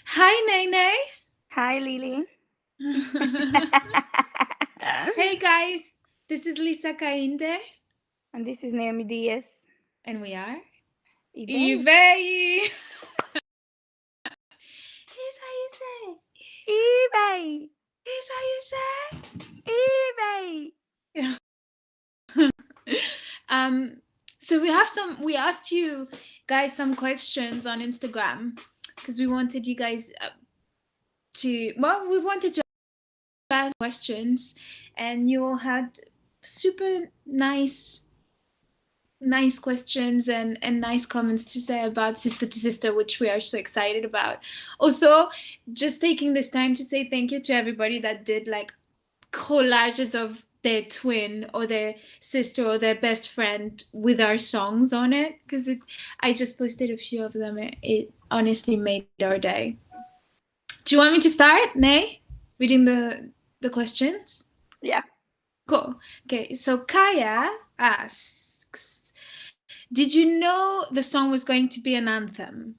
Hi, Nene. Hi, Lily. Hey, guys. This is Lisa Kainde, And this is Naomi Diaz. and we are Ibeyi. Ibeyi. Here's how you say. Ibeyi. Here's how you Ibeyi. say. um. So we asked you guys some questions on Instagram because we wanted you guys we wanted to ask questions, and you all had super nice questions and nice comments to say about Sister to Sister, which we are so excited about. Also, just taking this time to say thank you to everybody that did like collages of their twin or their sister or their best friend with our songs on it, because I just posted a few of them. It honestly made our day. Do you want me to start, Nay? Reading the questions? Yeah. Cool. Okay, so Kaya asks, did you know the song was going to be an anthem?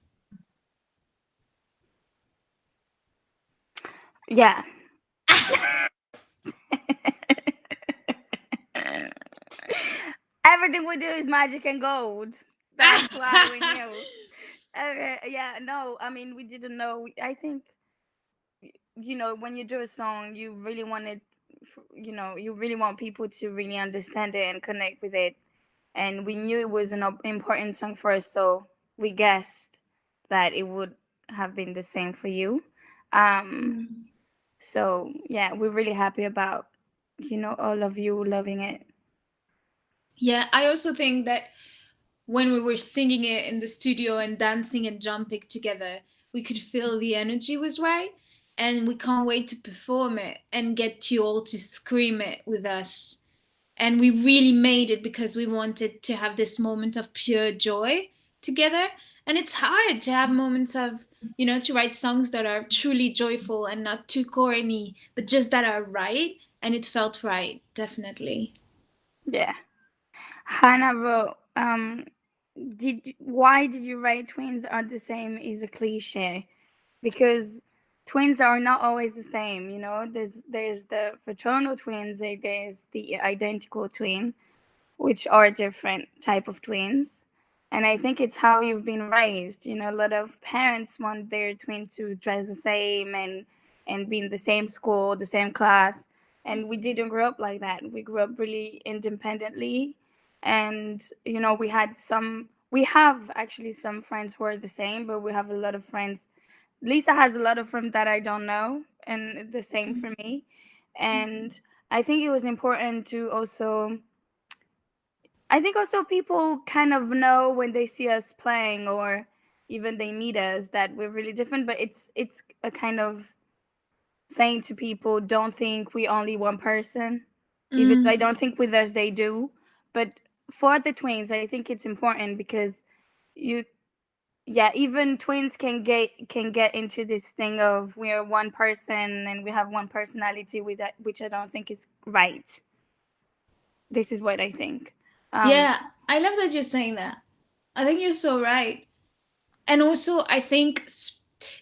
Yeah. Everything we do is magic and gold. That's why we knew. Okay. Yeah. No, I mean, we didn't know. I think, when you do a song, you really want it, you really want people to really understand it and connect with it. And we knew it was an important song for us, so we guessed that it would have been the same for you. Um, so yeah, we're really happy about all of you loving it. Yeah, I also think that when we were singing it in the studio and dancing and jumping together, we could feel the energy was right. And we can't wait to perform it and get you all to scream it with us. And we really made it because we wanted to have this moment of pure joy together. And it's hard to have moments of, to write songs that are truly joyful and not too corny, but just that are right. And it felt right, definitely. Yeah. Hannah wrote, did why did you write twins are the same is a cliche? Because twins are not always the same, there's the fraternal twins, there's the identical twin, which are different type of twins. And I think it's how you've been raised. A lot of parents want their twin to dress the same and be in the same school, the same class. And we didn't grow up like that. We grew up really independently. And we have actually some friends who are the same, but we have a lot of friends. Lisa has a lot of friends that I don't know, and the same for me. And I think it was important to also, I think also people kind of know when they see us playing or even they meet us that we're really different, but it's a kind of saying to people, don't think we only one person. Even though I don't think with us they do. But for the twins, I think it's important because you yeah, even twins can get into this thing of we are one person and we have one personality with that, which I don't think is right. This is what I think. Um Yeah, I love that you're saying that. I think you're so right. And also, I think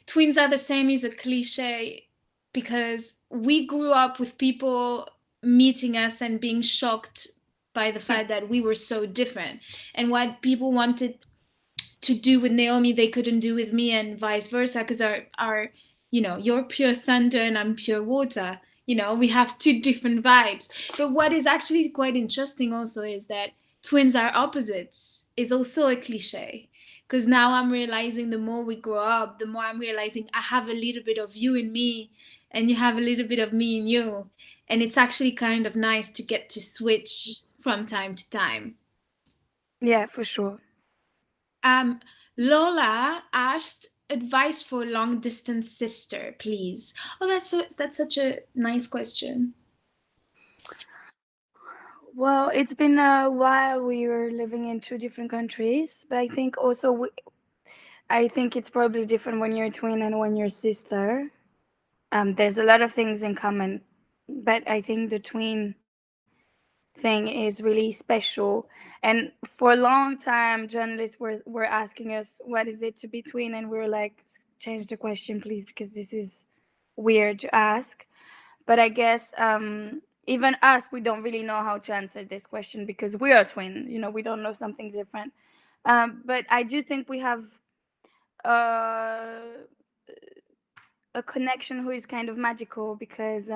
twins are the same is a cliche because we grew up with people meeting us and being shocked by the fact that we were so different. And what people wanted to do with Naomi, they couldn't do with me, and vice versa, because you're pure thunder and I'm pure water. We have two different vibes. But what is actually quite interesting also is that twins are opposites is also a cliche. Because now I'm realizing the more we grow up, the more I'm realizing I have a little bit of you in me, and you have a little bit of me in you. And it's actually kind of nice to get to switch from time to time. yeah, for sure. Um, Lola asked advice for long distance sister, please. Oh, that's such a nice question. Well, it's been a while. We were living in two different countries, but I think also I think it's probably different when you're a twin and when you're a sister. There's a lot of things in common, but I think the twin thing is really special. And for a long time, journalists were asking us, "What is it to be twin?" And we were like, change the question, please, because this is weird to ask. But I guess even us, we don't really know how to answer this question because we are twins. You know, we don't know something different. But I do think we have uh, a connection who is kind of magical because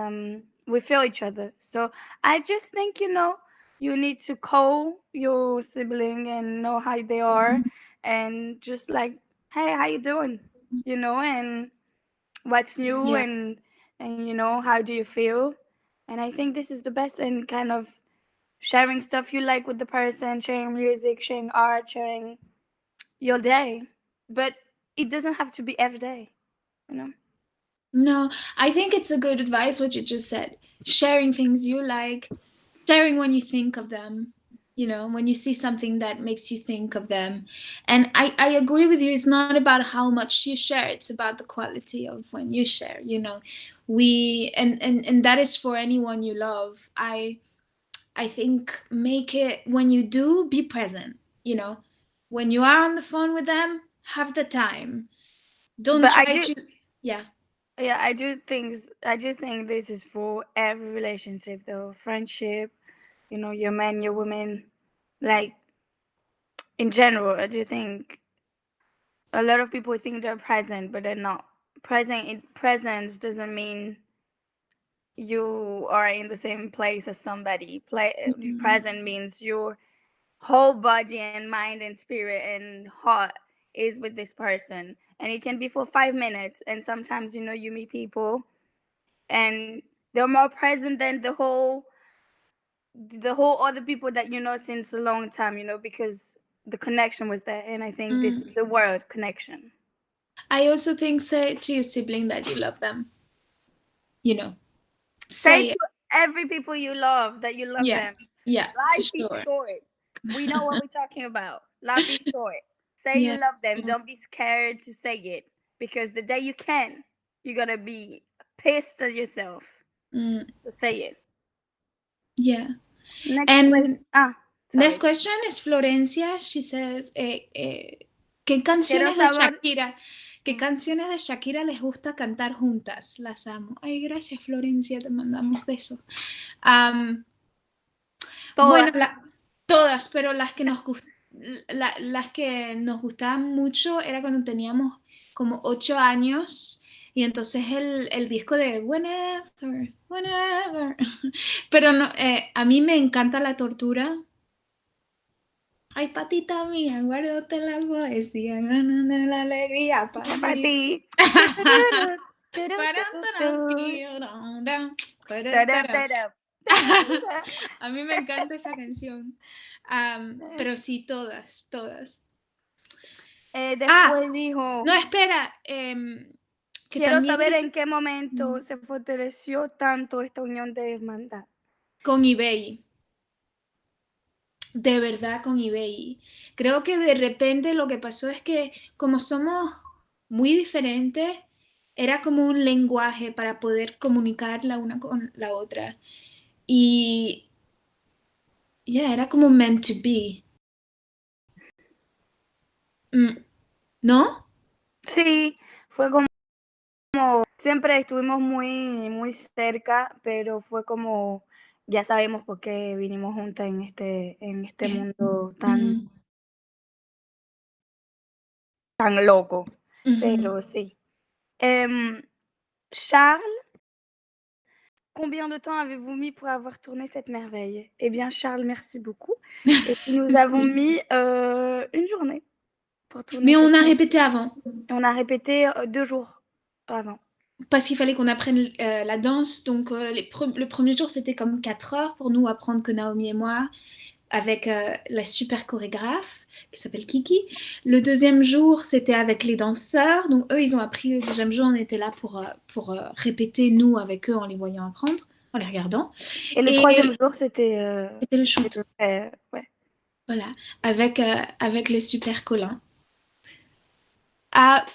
we feel each other. So I just think, you know, you need to call your sibling and know how they are, and just like, hey, how you doing? You know, and what's new, Yeah. and you know, how do you feel? And I think this is the best, and kind of sharing stuff you like with the person, sharing music, sharing art, sharing your day. But it doesn't have to be every day, you know. No, I think it's a good advice what you just said. Sharing things you like, sharing when you think of them, when you see something that makes you think of them. And I agree with you. It's not about how much you share, it's about the quality of when you share, and that is for anyone you love. I think make it when you do, be present, when you are on the phone with them, have the time. Don't But I try do, to, yeah. yeah, I do think this is for every relationship, though. Friendship, you know, your man, your woman, like in general. I do think a lot of people think they're present, but they're not. Presence doesn't mean you are in the same place as somebody. Mhm. Present means your whole body and mind and spirit and heart is with this person, and it can be for 5 minutes. And sometimes, you know, you meet people and they're more present than the whole other people that you know since a long time, you know, because the connection was there. And I think this Mm. is the word connection. I also think say to your sibling that you love them. You know, Say say to it. every people you love that you love Yeah, them. yeah, for Life is sure. short. We know what we're talking about. Life is short. Say you Yeah. love them. Don't be scared to say it, because the day you can, you're gonna be pissed at yourself. Mm, So say it. yeah. Next question. And Ah, next sorry. question is Florencia. She says, ¿qué Quiero canciones de saber. Shakira, qué canciones de Shakira les gusta cantar juntas? Las amo. Ay, gracias, Florencia, te mandamos besos. Am, bueno, Todas. todas, pero las que nos gustaban mucho era cuando teníamos como 8 años, y entonces el disco de Whenever, Whenever. Pero no, a mí me encanta la tortura. Ay, patita mía, guárdate la poesía, ganando la alegría para Para ti. ti. A mí me encanta esa canción. Pero sí, todas, todas. Ah, Después dijo, no, espera, que quiero también saber hice en qué momento se fortaleció tanto esta unión de hermandad. con Ibeyi, de verdad con Ibeyi. Creo que de repente lo que pasó es que como somos muy diferentes, era como un lenguaje para poder comunicar la una con la otra. Y ya, era como meant to be. Mm, ¿no? Sí, fue como, siempre estuvimos muy, muy cerca, pero fue como, ya sabemos por qué vinimos juntas en este Eh, mundo tan, mm, tan loco. ujú. Pero sí. Charles, combien de temps avez-vous mis pour avoir tourné cette merveille? Eh bien, Charles, merci beaucoup. Et puis, nous avons Sí. mis une journée pour tourner Mais on cette a merveille. répété avant. Et on a répété 2 jours avant. Parce qu'il fallait qu'on apprenne la danse. Donc, le premier jour, c'était comme 4 heures pour nous apprendre que Naomi et moi, avec la super chorégraphe qui s'appelle Kiki. Le deuxième jour, c'était avec les danseurs. Donc, eux, ils ont appris. Le deuxième jour, on était là pour répéter, nous, avec eux, en les voyant apprendre, en les regardant. Et le troisième Et jour, c'était c'était le shoot. ouais. Voilà, avec le super Colin.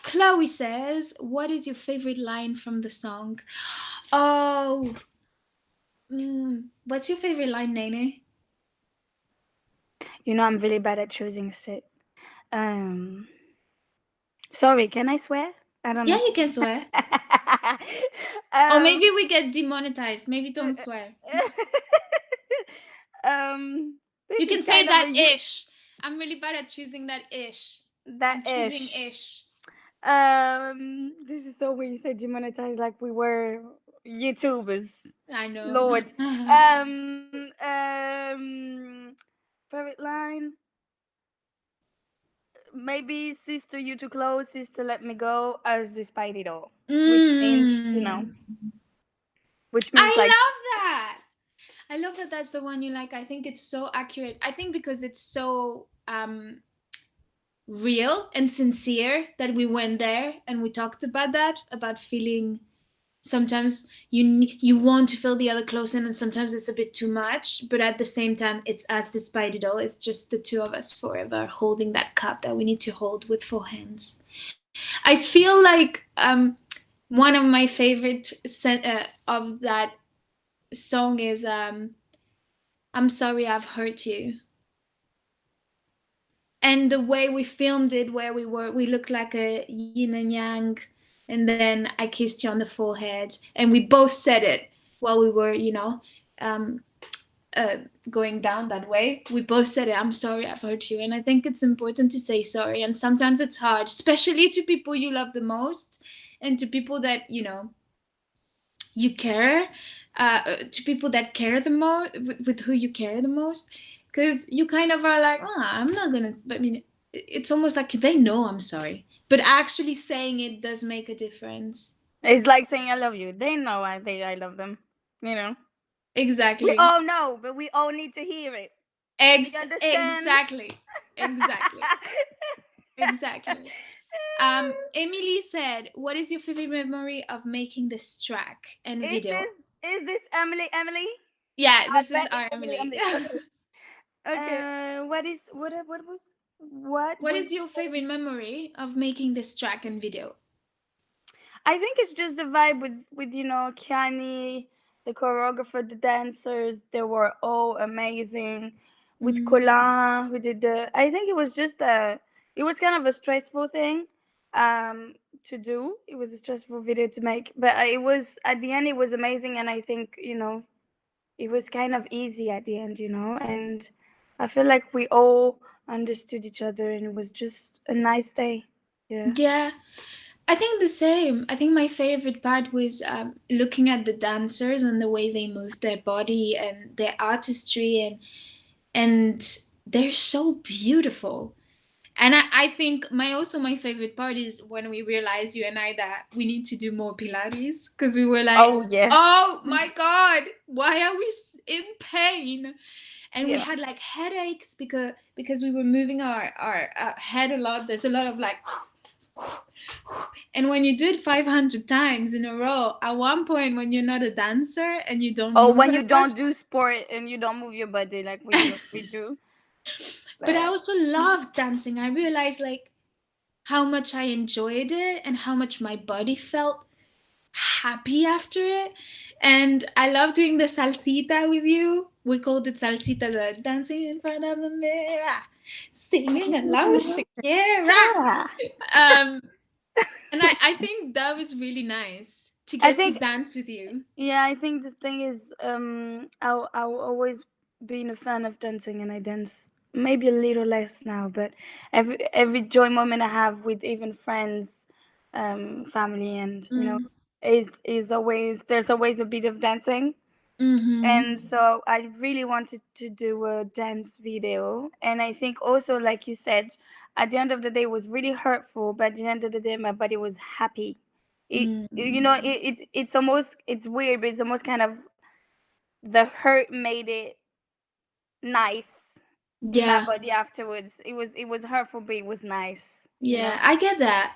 Chloe says, "What is your favorite line from the song?" Oh, what's your favorite line, Nene? You know, I'm really bad at choosing shit. Sorry, can I swear? I don't Yeah, know. you can swear. Or um, maybe we get demonetized. Maybe don't swear. um, You this is can say kind of that a ish. I'm really bad at choosing that ish. that I'm choosing ish. ish. This is so weird. You said demonetized like we were YouTubers. I know. Lord. Favorite line. Maybe sister, you too close. Sister, let me go. As despite it all, which means Mm. which means I like love that. I love that that's the one you like. I think it's so accurate. I think because it's so real and sincere that we went there and we talked about that, about feeling sometimes you want to feel the other close in and sometimes it's a bit too much, but at the same time it's us despite it all. It's just the two of us forever holding that cup that we need to hold with four hands. I feel like one of my favorite of that song is I'm sorry I've hurt you. And the way we filmed it, where we looked like a yin and yang, and then I kissed you on the forehead, and we both said it while we were, um, uh, going down that way. We both said it. I'm sorry, I've hurt you, and I think it's important to say sorry. And sometimes it's hard, especially to people you love the most, and to people that you care, to people that care the most, with who you care the most, because you kind of are like, oh, I'm not gonna. I mean, it's almost like they know I'm sorry, but actually saying it does make a difference. it's like saying I love you. They know I love them. You know. We Exactly. all know, but we all need to hear it. Do you understand? Exactly. Exactly. Exactly. Emily said, "What is your favorite memory of making this track and Is video?" this is this Emily? Emily? Yeah, I this is bet it's our Emily. Emily. Emily. Okay. Okay. What was what What was is your favorite memory of making this track and video? I think it's just the vibe with Kiani, the choreographer, the dancers. They were all amazing. With Mm. Colin, who did the. I think it was just a. It was kind of a stressful thing, to do. It was a stressful video to make, but it was at the end. It was amazing, and I think it was kind of easy at the end, and I feel like we all understood each other, and it was just a nice day. Yeah. Yeah, I think the same. I think my favorite part was looking at the dancers and the way they moved their body and their artistry, and they're so beautiful. And I think my favorite part is when we realized, you and I, that we need to do more Pilates, because we were like, Oh yeah. oh my God, why are we in pain? And we Yeah. had like headaches because we were moving our head a lot. There's a lot of like, and when you do it 500 times in a row, at one point when you're not a dancer and you don't Oh, move when that you much. don't do sport and you don't move your body like we do. But I But also love dancing. I realized like how much I enjoyed it and how much my body felt happy after it. And I love doing the salsita with you. We called it salsita, the dancing in front of the mirror, singing along with Shakira. yeah. Um, and I think that was really nice to I get to think dance with you. yeah, I think the thing is I'll always been a fan of dancing and I dance maybe a little less now, but every joy moment I have with even friends, family and Mm. is always there's always a bit of dancing. Mm-hmm. And so I really wanted to do a dance video, and I think also like you said, at the end of the day it was really hurtful, but at the end of the day my body was happy. It's almost, it's weird, but it's almost kind of the hurt made it nice in my Yeah, body afterwards. It was hurtful, but it was nice, yeah, I get that.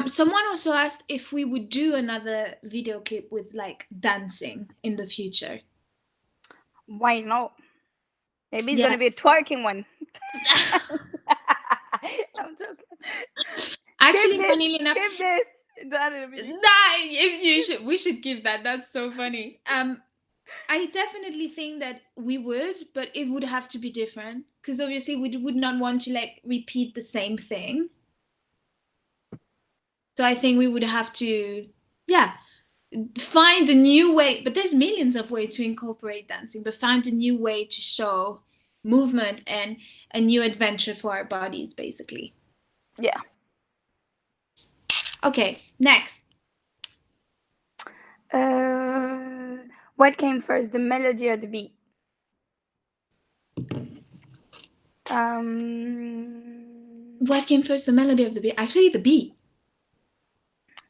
Someone also asked if we would do another video clip with like dancing in the future. Why not? Maybe it's Yeah. gonna be a twerking one. I'm joking. Keep Actually, this. funnily enough, Keep this. That'll be. that if you should, we should give that. That's so funny. I definitely think that we would, but it would have to be different because obviously we would not want to like repeat the same thing. So I think we would have to, yeah, find a new way. But there's millions of ways to incorporate dancing, but find a new way to show movement and a new adventure for our bodies, basically. Yeah. Okay, next. What came first, the melody or the beat? What came first, the melody of the beat? Actually, the beat.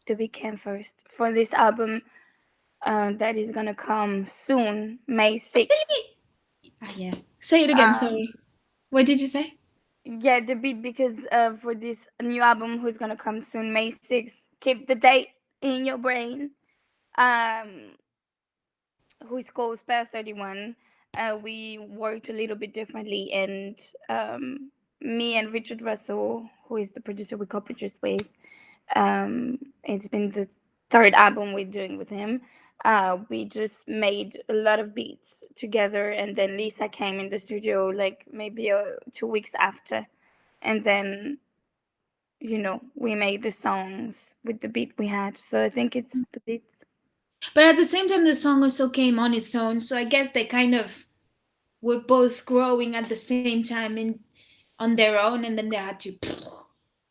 The beat came first for this album that is gonna come soon, May 6th. Ah, yeah. Say it again. Sorry. What did you say? Yeah, the beat, because for this new album who's gonna come soon, May 6th. Keep the date in your brain. Who is called Spare 31. We worked a little bit differently, and me and Richard Russell, who is the producer we co-produced with, it's been the third album we're doing with him. We just made a lot of beats together, and then Lisa came in the studio like maybe 2 weeks after, and then we made the songs with the beat we had. So I think it's the beat. But at the same time, the song also came on its own. So I guess they kind of were both growing at the same time on their own, and then they had to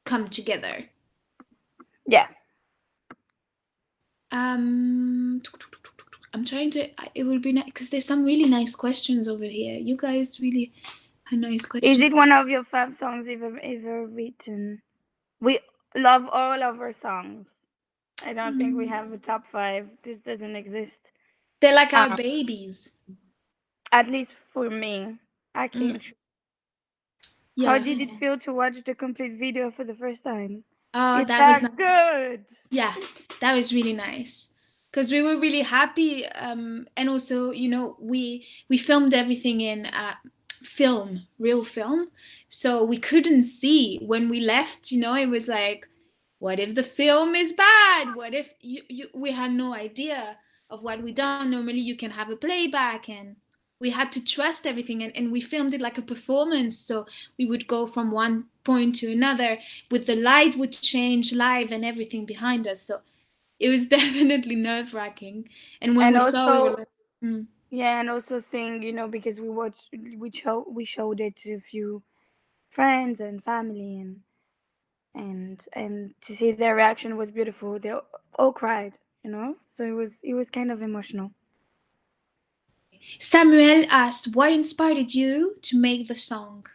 come together. Yeah. I'm trying to. It would be nice because there's some really nice questions over here. You guys really have nice questions. Is it one of your 5 songs ever written? We love all of our songs. I don't think we have a top 5. This doesn't exist. They're like our babies. At least for me. I can't. Yeah. How did it feel to watch the complete video for the first time? Oh, that was good. Yeah, that was really nice because we were really happy. And also, we filmed everything in real film, so we couldn't see when we left. It was like, what if the film is bad? What if we had no idea of what we done. Normally, you can have a playback, and we had to trust everything, and we filmed it like a performance. So we would go from one point to another, with the light would change live and everything behind us. So it was definitely nerve-wracking. And when we saw it, we were like, yeah, and also seeing, because we showed it to a few friends and family, and to see their reaction was beautiful. They all cried, so it was kind of emotional. Samuel asked, what inspired you to make the song?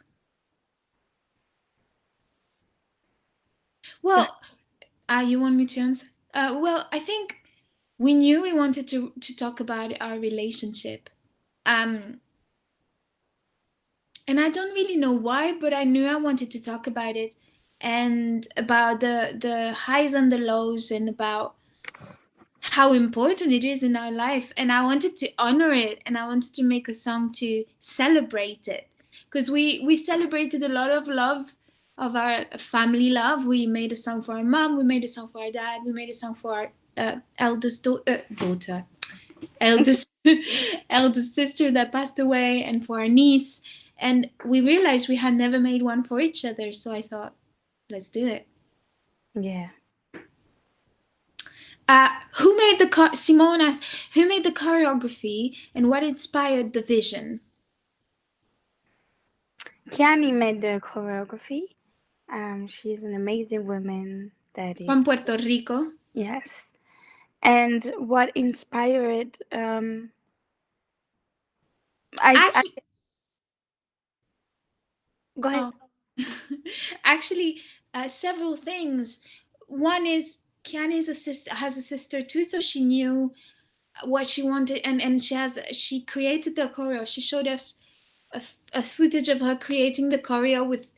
Well, you want me to answer? Well, I think we knew we wanted to talk about our relationship. And I don't really know why, but I knew I wanted to talk about it, and about the highs and the lows, and about how important it is in our life. And I wanted to honor it, and I wanted to make a song to celebrate it, because we celebrated a lot of love, of our family love. We made a song for our mom, we made a song for our dad, we made a song for our eldest daughter, eldest eldest sister that passed away, and for our niece. And we realized we had never made one for each other, so I thought, let's do it. Yeah. Who made the Simone asked, who made the choreography and what inspired the vision? Kiani made the choreography. She's an amazing woman that is from Puerto Rico. Yes. And what inspired Go ahead. Actually, several things. One is Kiani has a sister too, so she knew what she wanted, and she created the choreo. She showed us a footage of her creating the choreo with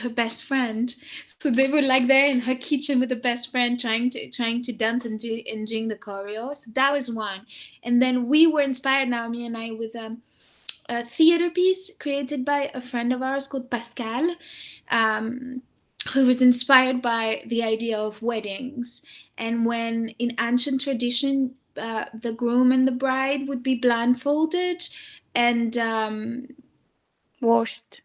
her best friend. So they were like there in her kitchen with the best friend, trying to dance and doing the choreo. So that was one. And then we were inspired, Naomi and I, with a theater piece created by a friend of ours called Pascal, who was inspired by the idea of weddings. And when in ancient tradition, the groom and the bride would be blindfolded and washed,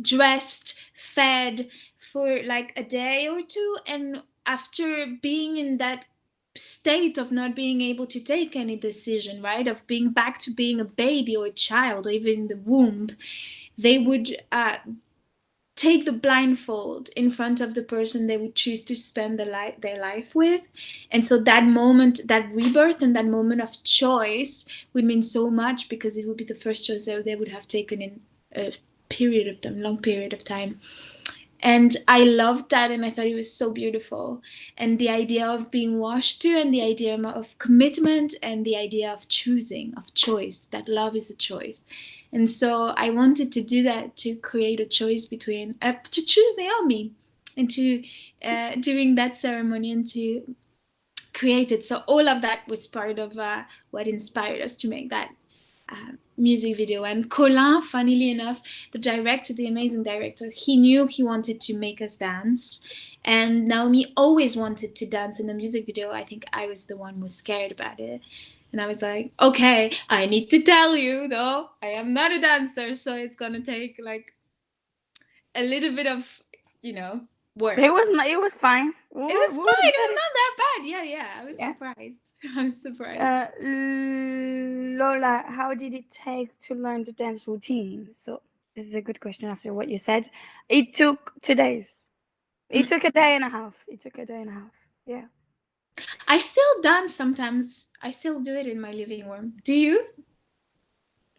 dressed, fed, for like a day or two, and after being in that state of not being able to take any decision, right, of being back to being a baby or a child or even in the womb, they would take the blindfold in front of the person they would choose to spend their life with. And so that moment, that rebirth and that moment of choice would mean so much, because it would be the first choice that they would have taken in a long period of time. And I loved that, and I thought it was so beautiful. And the idea of being washed too, and the idea of commitment, and the idea of choosing, of choice, that love is a choice. And so I wanted to do that, to create a choice between, to choose Naomi, and to, during that ceremony, and to create it. So all of that was part of what inspired us to make that music video. And Colin, funnily enough, the amazing director, he knew he wanted to make us dance. And Naomi always wanted to dance in the music video. I think I was the one who was scared about it. And I was like, okay, I need to tell you though, I am not a dancer, so it's gonna take like a little bit of, work. It was not. It was fine. It was fine. It was not that bad. Yeah. I was surprised. I was surprised. Lola, how did it take to learn the dance routine? So this is a good question after what you said. It took 2 days. It took a day and a half. Yeah. I still dance sometimes. I still do it in my living room. Do you?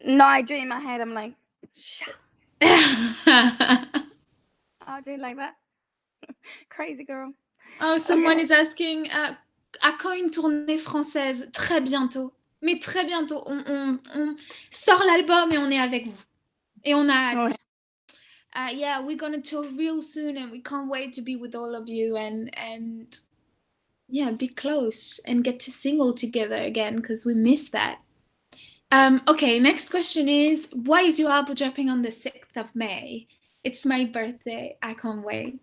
No, I do it in my head. I'm like, shut. I'll do it like that. Crazy girl. Oh, someone is asking, à quand une tournée française? Très bientôt. Mais très bientôt. On sort l'album et on est avec vous. Et on a hâte. Yeah, we're gonna tour real soon, and we can't wait to be with all of you and yeah, be close and get to sing all together again, because we miss that. Okay, next question is, why is your album dropping on the 6th of May? It's my birthday. I can't wait.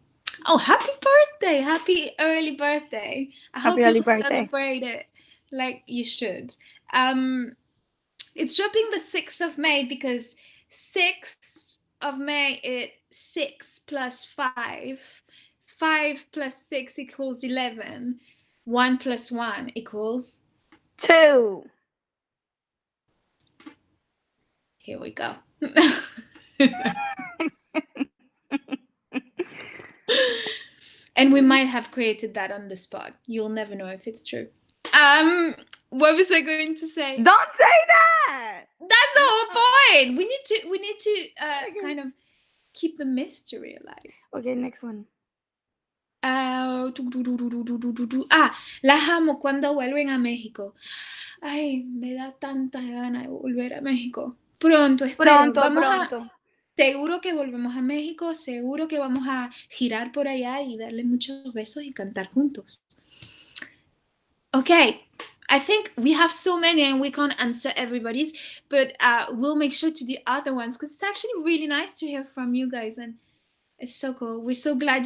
Oh, happy birthday! Happy early birthday! I hope you celebrate it like you should. It's dropping the 6th of May because 6th of May is 6 plus 5. 5 plus 6 equals 11. 1 plus 1 equals 2. Here we go. And we might have created that on the spot. You'll never know if it's true. What was I going to say? Don't say that. That's the whole point. We need to kind of keep the mystery alive. Okay, next one. La amo cuando vuelven a México. Ay, me da tanta gana de volver a México. Pronto, espero. Pronto. Seguro que volvemos a México, seguro que vamos a girar por allá y darle muchos besos y cantar juntos. Okay, I think we have so many and we can't answer everybody's, but we'll make sure to do other ones, because it's actually really nice to hear from you guys, and it's so cool. We're so glad